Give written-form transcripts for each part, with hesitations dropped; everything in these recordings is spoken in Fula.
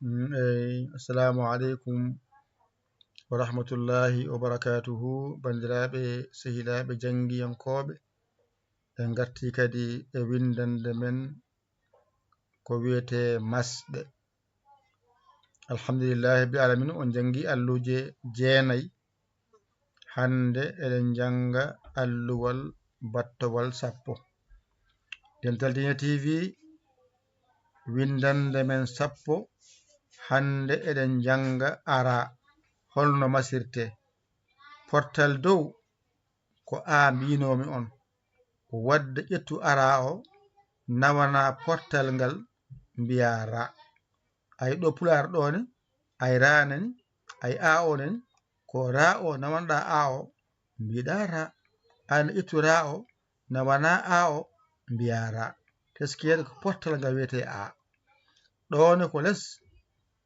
Assalamu alaikum wa rahmatullahi wa barakatuhu. Bandiraɓe sehilaɓe jangiyankoɓe, en garti kadi e windande men ko wiyete masɗe. Alhamdulillahi bi alamin on jangi alluje jeenayi. Hande eɗen janga alluwal battowal sappo. Dental Dina TV windande men sappo. Hande eɗen janga ara holno masirte. Portal dow ko a mbinomi on, wadde ƴettu ara o nawana portal ngal mbiya ra. Ay ɗo pular ɗo ni, ay ra nani, ay a o nani, ko ra o nawanɗa a o mbiɗa ra. An ƴettu ra o nawana a o mbiya ra. Teskede ko portal ngal wiyete a. Ɗone ko les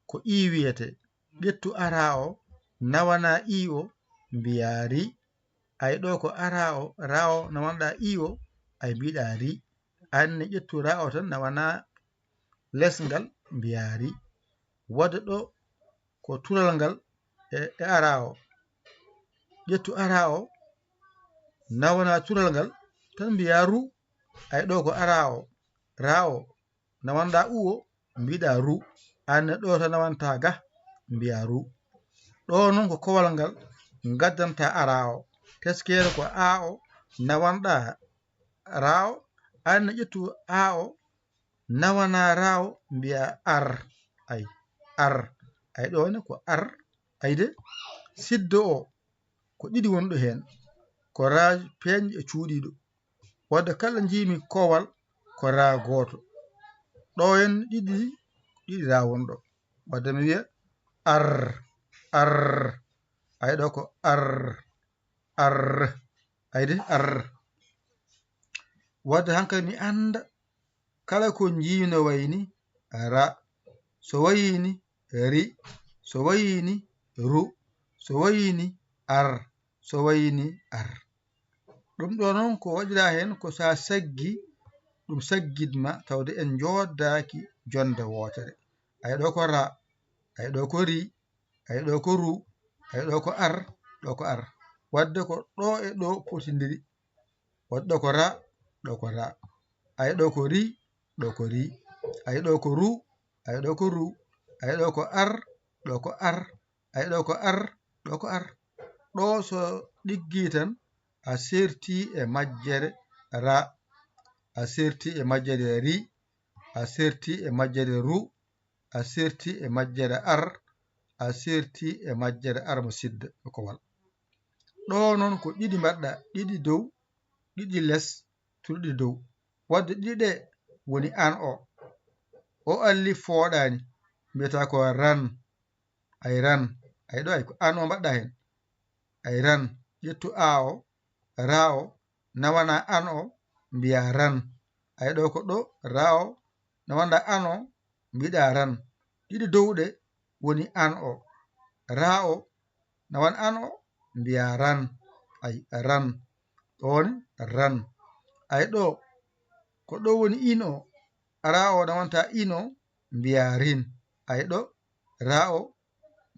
ko i wiyete. Ƴettu ara o nawana i o mbiya ri. Ay ɗo ko ara o ra o nawanɗa i o ay mbiɗa ri. Anne ƴettu ra o tan nawana les ngal mbiya ri. Wadde ɗo ko tulal ngal e ara o. Ƴettu ara o nawana tulal ngal tan mbiya ru. Ay ɗo ko ara o ra o nawanɗa u o mbiɗa ru. Anne ɗo to nawanta ga mbiya ru. Ɗo noon ko kowal ngal gaddanta ara o. Teskere ko a o nawanɗa ra o. Anne ƴettu a o nawana ra o mbiya ar. Ay ar. Ay ɗone ko ar. Ayde siddo o ko ɗiɗi wonɗo hen, ko ra peñƴo e cuuɗiɗo. Wadde kala jimi kowal ko ra goto. Ɗo henna ɗiɗi ra wonɗo. Wadde mi wiya ar ar. Ay ɗo ko ar ar. Ayde ar. Wadde hankadi mi anda kala ko jino wayni ra, so wayini ri, so wayini ru, so wayini ar, so wayini ar. Ɗum ɗo noon ko waɗira hen ko sa saggi ɗum saggitma tawde en joddaki jonde wotere. Ay ɗo ko ra, ay ɗo ko ri, ay ɗo ko ru, ay ɗo ko ar, ɗo ko ar. Wadde ko ɗo e ɗo potidiri. Wadde ɗo ko ra, ɗo ko ra. Ay ɗo ko ri, ɗo ko ri. Ay ɗo ko ru, ay ɗo ko ru. Ay ɗo ko ar, ɗo ko ar. Ay ɗo ko ar, ɗo ko ar. Ɗo so ɗiggi tan a serti e majjere ra, a serti e majjere ri, a serti e majjere ru, a serti e majjere ar, a serti e majjere ar mo sidda e kowal. Ɗo noon ko ɗiɗi mbaɗɗa, ɗiɗi dow, ɗiɗi les, turɗi dow. Wadde ɗiɗi ɗe woni an o. O alli fooɗani mbiyata ko ran. Ay ran. Ay ɗo ay ko an o mbaɗɗa hen. Ay ran. Ƴettu a o ra o nawana an o mbiya ran. Ay ɗo ko ɗo ra o nawanɗa an o mbiɗa ran. Ɗiɗi dow ɗe woni an o. Ra o nawan an o mbiya ran. Ay ran. Ɗon ran. Ay ɗo ko ɗo woni in o. Ra o nawanta in o mbiya rin. Ay ɗo ra o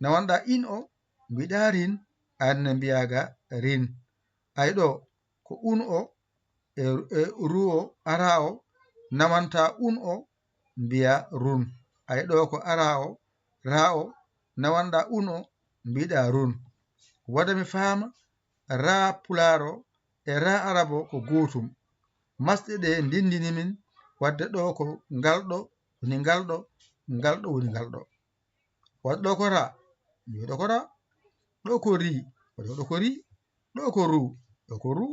nawanɗa in o mbiɗa rin. Anne mbiyaga rin. Ay ɗo ko un o e ru o ara o nawanta un o mbiya run. Ay ɗo ko ara o ra o nawanɗa un o mbiɗa run. Wadde mi faama ra pular o e ra arab o ko gotum. Masɗe ɗe ndindini min wadde ɗo ko ngalɗo woni ngalɗo, ngalɗo woni ngalɗo. Wadde ɗo ko ra, ɗo ko ra. Ɗo ko ri, ɗo ko ri. Ɗo ko ru, ɗo ko ru.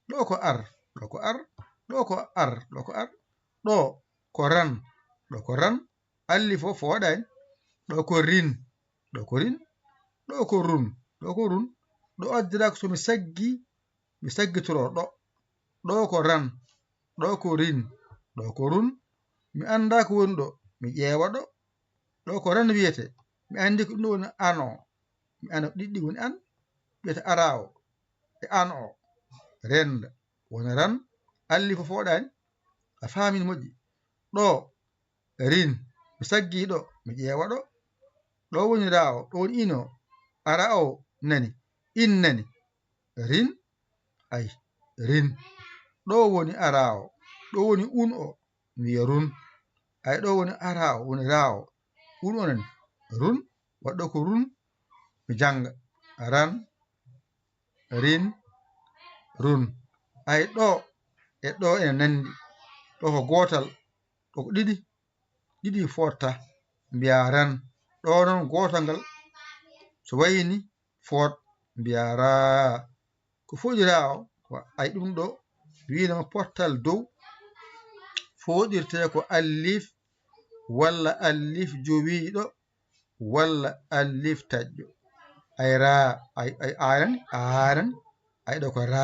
Ɗo ko ar, ɗo ko ar. Ɗo ko ar, ɗo ko ar. Ɗo ko ran, ɗo ko ran. Alli fof waɗani. Ɗo ko rin, ɗo ko rin. Ɗo ko run, ɗo ko run. Ɗo addira ko somi saggi mi saggitoro ɗo. Ɗo ko ran, ɗo ko rin, ɗo ko run. Mi anda ko woni ɗo, mi ƴeewa ɗo. Ɗo ko ran wiyete. Mi andi ko ɗum woni an o. Mi anda ko ɗiɗɗi woni an. Wiyete ara o e an o. Renda wona ran. Alli fof waɗani. A faami no moƴƴi. Ɗo rin, mi saggi ɗo mi ƴeewa ɗo woni ra o ɗo woni ino ara o nani in nani rin ay rin ɗo woni ara o ɗo woni un o mi wiya run ay ɗo woni ara o woni ra o un o nani run waɗɗo ko run mi janga ran rin run ay ɗo e ɗo ene nandi ɗo ko gotal ɗo ko ɗiɗi fotta mbiya ran ɗo noon gotal ngal so wayini fot mbiya ra ko foɗira o ay ɗum ɗo winoma pottal dow foɗirte ko allif walla allif jowiɗo walla allif taƴƴo ay ra ay aran ay ɗo ko ra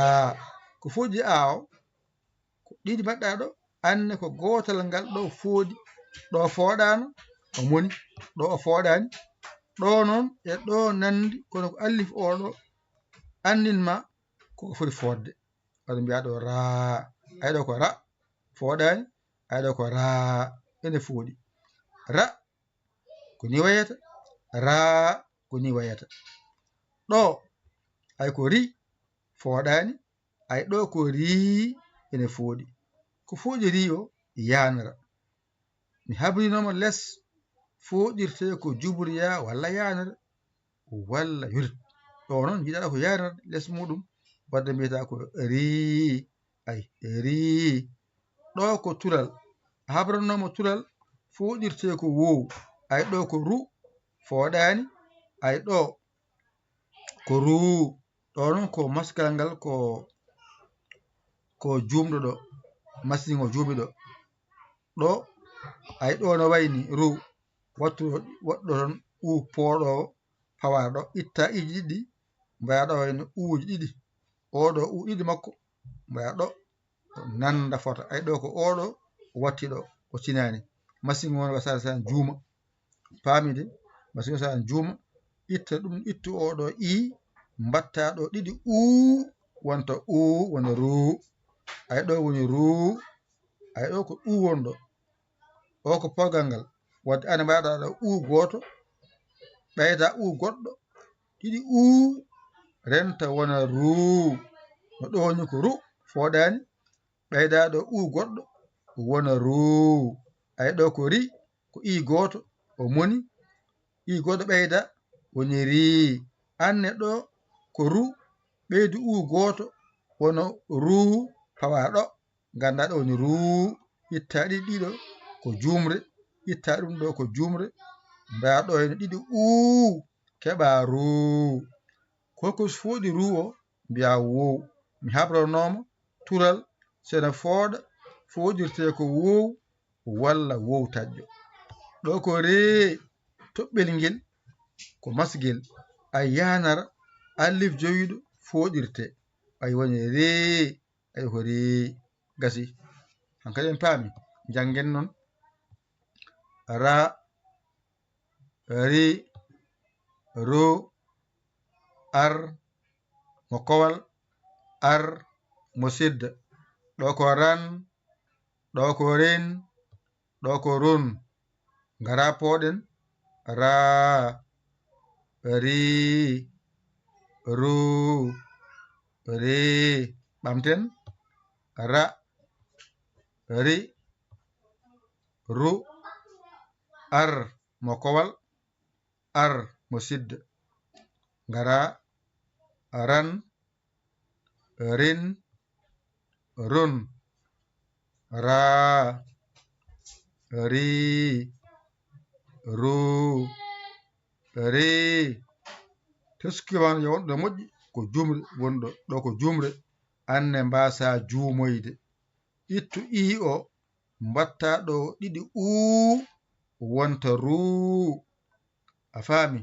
ko foɗi a o ko ɗiɗi mbaɗɗa ɗo anne ko gotal ngal ɗo foɗi ɗo foɗano o moni ɗo o foɗani ɗo noon e ɗo nandi kono ko allif oɗo andinma koko foti fodde waɗa mbiya ɗo ra ay ɗo ko ra foɗani ay ɗo ko ra ene foɗi ra ko ni wayata ra ko ni wayata ɗo ay ko ri foɗani ay ɗo ko ri ene foɗi ko foɗi ri o yanara mi habrinoma less foɗirte ko jubriya walla yanara walla yurit ɗo noon jiɗaɗa ko yanara less muɗum wadde mbiyata ko ri ay ri ɗo ko tural habranoma tural foɗirte ko wow ay ɗo ko ru foɗani ay ɗo ko ru ɗo noon ko maskal ngal ko jumɗo ɗo machine o juuɓi ɗo ay ɗo no wayni ru wattu waɗɗo ton pooɗowo pawa ɗo itta iji ɗiɗi mbaya ɗo wayno uji ɗiɗi oɗo ɗiɗi makko mbaya ɗo nanda fota ay ɗo ko oɗo watti ɗo o cinani machine o wasa juuma paamide machine o sa juuma itta ɗum ittu oɗo i mbatta ɗo ɗiɗi wonta wona ru ay ɗo woni ru ay ɗo ko wonɗo o ko poggal ngal wadde ane mbaɗa ɗo goto ɓeyda goɗɗo ɗiɗi renta wona ru no ɗo woni ko ru foɗani ɓeyda ɗo goɗɗo wona ru ay ɗo ko ri ko i goto o moni i goɗɗo ɓeyda woni ri anne ɗo ko ru ɓeydu goto wono ru pawa ɗo ganda ɗo woni ru itta ɗiɗo ko jumre itta ɗum ɗo ko jumre mbaya ɗo heno ɗiɗi keɓa ru koko foɗi ru o mbiya wow mi habranoma tural sene fooɗa foɗirte ko wow walla wow taƴƴo ɗo ko re toɓɓel ngel ko masgel ay yanara allif jowiɗo foɗirte ay woni re ay ko re gasi hankadi en paami jangen noon ra ri ru ar mo kowal ar mo sidda ɗo ko ran ɗo ko ren ɗo ko run ngara poɗen ra ri ru ri ɓamten ra ri ru ar mo kowal ar mo sidda ngara ran rin run ra ri ru ri teskiwano wonɗo moƴƴi ko jumre wonɗo ɗo ko jumre anne mbasa juumoyde ittu i o mbatta ɗo ɗiɗi wonta ru a faami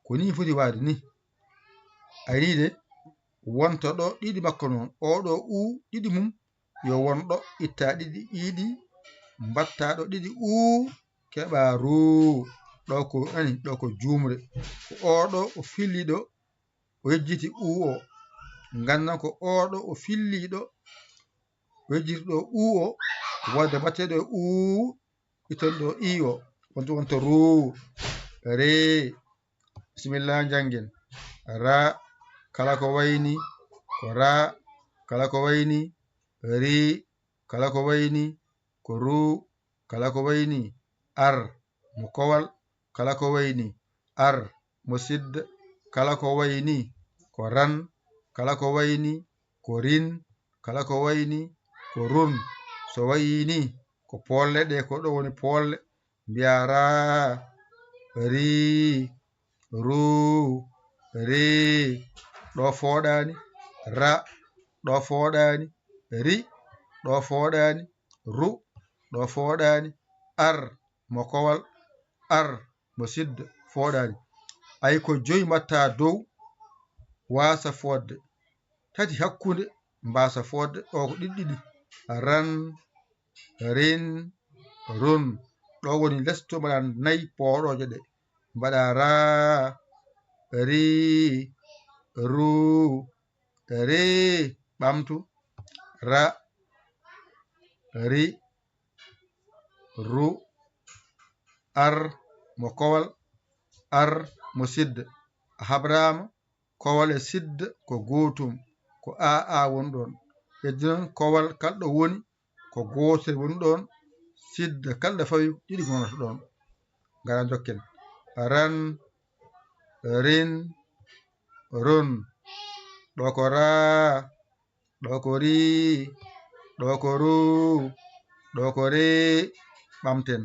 ko ni foti wade ni ayide wonta ɗo ɗiɗi makko noon oɗo ɗiɗi mum yo wonɗo itta ɗiɗi iɗi mbatta ɗo ɗiɗi keɓa ru ɗo ko ani ɗo ko jumre ko oɗo o filli ɗo o yejjiti o gandan ko oɗo o filli ɗo o yejjiti ɗo o wadde mbatte ɗo iton ɗo i o on to ru re bismillah jangin ra kala ko wayni ko ra kala ko wayni ri kala ko wayni ko ru kala ko wayni ar mo kowal kala ko wayni ar mo sidd kala ko wayni ko ran kala ko wayni ko rin kala ko wayni ko run so wayni ko polle de ko do woni polle biya ra ri ru re do fodani ra do fodani ri do fodani ru do fodani ar mo kowal ar mo sidd fodani ay ko joyi matta dow wasa fodde tati hakkunde mbasa fodde o ko ɗiɗɗiɗi ran rin run ɗo woni lesto mbaɗa nayi pooɗoje ɗe mbaɗa ra ri ru re ɓamtu ra ri ru ar mo kowal ar mo sidda a habrama kowal e sidda ko gotum ko aa woni ɗon heddi noon kowal kalɗo woni ko gotel woni ɗon sidda kalɗo fawi ɗiɗi gonata ɗon ngara jokken ran rin run ɗo ko ra ɗo ko ri ɗo ko ru ɗo ko re ɓamten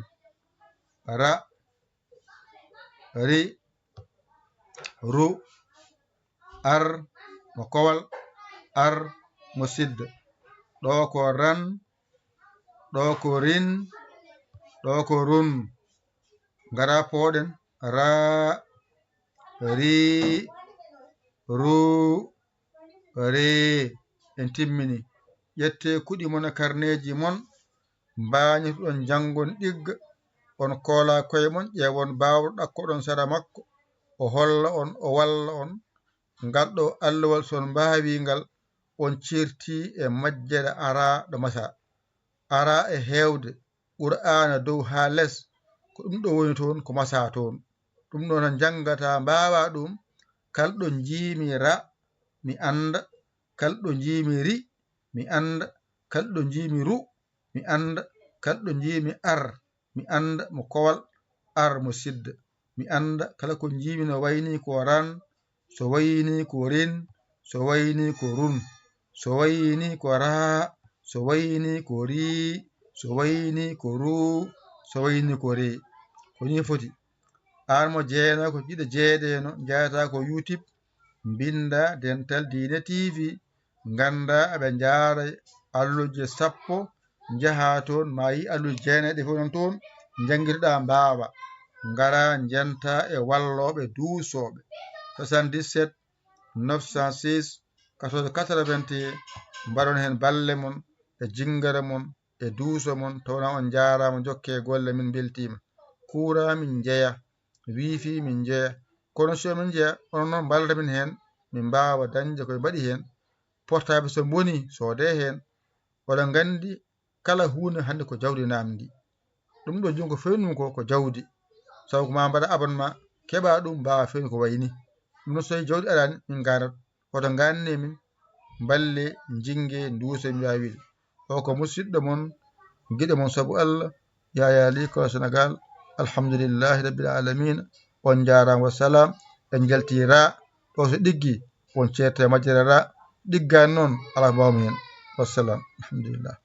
ra ri ru ar mo kowal ar mo sidda ɗo ko ran ɗo ko rin ɗo ko run ngara poɗen ra ri ru re en timmini ƴette kuɗi mon e karneji mon mbañituɗon jangon ɗigga on koola koye mon ƴewon bawɗo ɗakkoɗon sara makko o holla on o walla on ngal ɗo allowal son mbawi ngal on cirti e majjere ara ɗo masa ara e hewde qur'ana dow ha less ko ɗum ɗo woni toon ko masa toon ɗum ɗo tan jangata mbawa ɗum kalɗo jimi ra mi anda kalɗo jimi ri mi anda kalɗo jimi ru mi anda kalɗo jimi ar mi anda mo kowal ar mo sidda mi anda kala ko jimi no wayni ko ran so wayni ko rin so wayni ko run so wayni ko ra so wayni ko ri so wayni ko ru so wayni ko re ko ni foti an mo jeena ko jiɗa jeeɗeno jeyata ko YouTube binda Dental Dina TV ganda aɓe jaara alluje 10 jaha toon ma yi alluje jeeneɗe fof non toon jangirɗa mbawa ngara jenta e walloɓe duusoɓe 77 906 14 81 mbaɗon hen balle mon e jingara mon e duuso mon tawna on jarama jokke golle min beltima kura min jeeya wifi min jeeya kono so min jeeya onon noon balda min hen min mbawa dañde koye mbaɗi hen portable so boni soode hen oɗon gandi kala hunde hande ko jawdi namdi ɗum ɗo joni ko fewnum ko jawdi sabu ko ma mbaɗa abonnement keɓa ɗum mbawa fewni ko wayni ɗum noon so tawi jawdi arani min garat oto ganne min balle jingue duuso mi wawi wiide o ko musidɗo mon guiɗo mon saabu Allah Yaya Ly ko Sénégal alhamdulillahi rabbil alamin on jarama wassalam en jaltira ɗo so ɗiggi on certe majjere ra ɗiggani noon ala ko mbawmi hen wassalam alhamdulillah